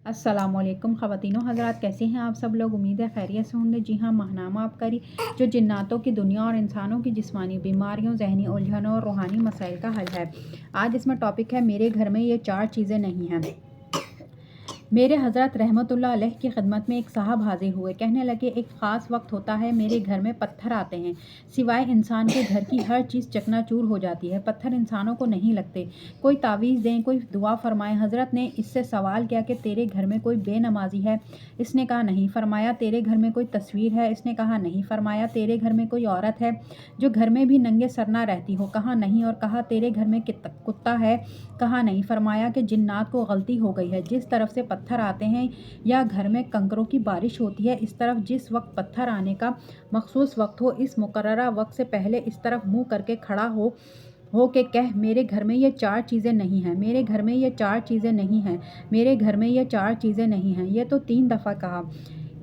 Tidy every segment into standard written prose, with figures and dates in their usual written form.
अस्सलामुअलैकुम ख़वातीनो हज़रात, कैसे हैं आप सब लोग। उम्मीद है खैरियत से होंगे। जी हाँ, माहनामा आपकारी जो जिन्नातों की दुनिया और इंसानों की जिस्मानी बीमारियों, जहनी उलझनों और रूहानी मसाइल का हल है। आज इसमें टॉपिक है मेरे घर में ये 4 चीज़ें नहीं हैं। मेरे हज़रत रहमतुल्लाह अलैह की खिदमत में एक साहब हाजिर हुए। कहने लगे, एक ख़ास वक्त होता है, मेरे घर में पत्थर आते हैं। सिवाय इंसान के घर की हर चीज़ चकनाचूर हो जाती है। पत्थर इंसानों को नहीं लगते। कोई तावीज़ दें, कोई दुआ फरमाएं। हज़रत ने इससे सवाल किया कि तेरे घर में कोई बेनमाजी है? इसने कहा नहीं। फरमाया तेरे घर में कोई तस्वीर है? इसने कहा नहीं। फरमाया तेरे घर में कोई औरत है जो घर में भी नंगे सर ना रहती हो? कहा नहीं। और कहा तेरे घर में कुत्ता है? कहा नहीं। फरमाया कि जिन्नात को गलती हो गई है। जिस तरफ से पत्थर आते हैं या घर में कंकरों की बारिश होती है, इस तरफ जिस वक्त पत्थर आने का मखसूस वक्त हो, इस मुकर्ररा वक्त से पहले इस तरफ मुंह करके खड़ा हो के कह, मेरे घर में ये 4 चीज़ें नहीं हैं। मेरे घर में ये 4 चीज़ें नहीं हैं। मेरे घर में ये 4 चीज़ें नहीं हैं। ये तो 3 दफ़ा कहा।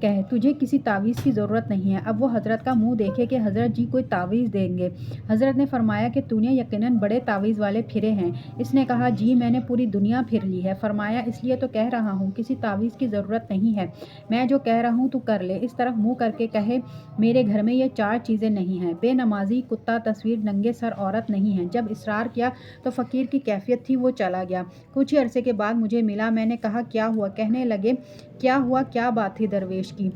कह, तुझे किसी तावीज़ की ज़रूरत नहीं है। अब वो हज़रत का मुंह देखे कि हज़रत जी कोई तावीज़ देंगे। हज़रत ने फरमाया कि तूने यकीनन बड़े तावीज़ वाले फिरे हैं। इसने कहा जी, मैंने पूरी दुनिया फिर ली है। फरमाया इसलिए तो कह रहा हूँ, किसी तावीज़ की ज़रूरत नहीं है। मैं जो कह रहा हूँ तू कर ले। इस तरफ मुँह करके कहे, मेरे घर में ये 4 चीज़ें नहीं हैं। बेनमाजी, कुत्ता, तस्वीर, नंगे सर औरत नहीं है। जब इसरार किया तो फ़कीर की कैफियत थी, वो चला गया। कुछ ही अरसे के बाद मुझे मिला। मैंने कहा क्या हुआ? कहने लगे, क्या हुआ? क्या बात थी दरवेश की?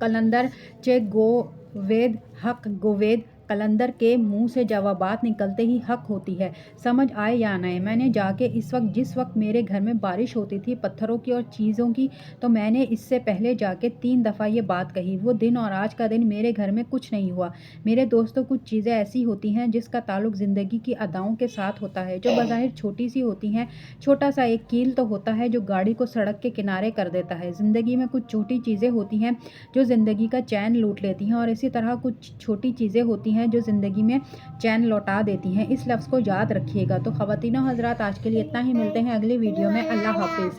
कलंदर चे गोवेद हक गोवेद। कलंदर के मुंह से जवाबात निकलते ही हक होती है। समझ आए या न आए, मैंने जाके जिस वक्त मेरे घर में बारिश होती थी पत्थरों की और चीज़ों की, तो मैंने इससे पहले जाके 3 दफ़ा ये बात कही। वो दिन और आज का दिन मेरे घर में कुछ नहीं हुआ। मेरे दोस्तों, कुछ चीज़ें ऐसी होती हैं जिसका ताल्लुक ज़िंदगी की अदाओं के साथ होता है, जो बज़ाहिर छोटी सी होती हैं। छोटा सा एक कील तो होता है जो गाड़ी को सड़क के किनारे कर देता है। ज़िंदगी में कुछ छोटी चीज़ें होती हैं जो ज़िंदगी का चैन लूट लेती हैं, और इसी तरह कुछ छोटी चीज़ें होती हैं जो ज़िंदगी में चैन लौटा देती हैं। इस लफ्ज़ को याद रखिएगा। तो ख़वातीनो हज़रात, आज के लिए इतना ही। मिलते हैं अगली वीडियो में। अल्लाह हाफ़िज़।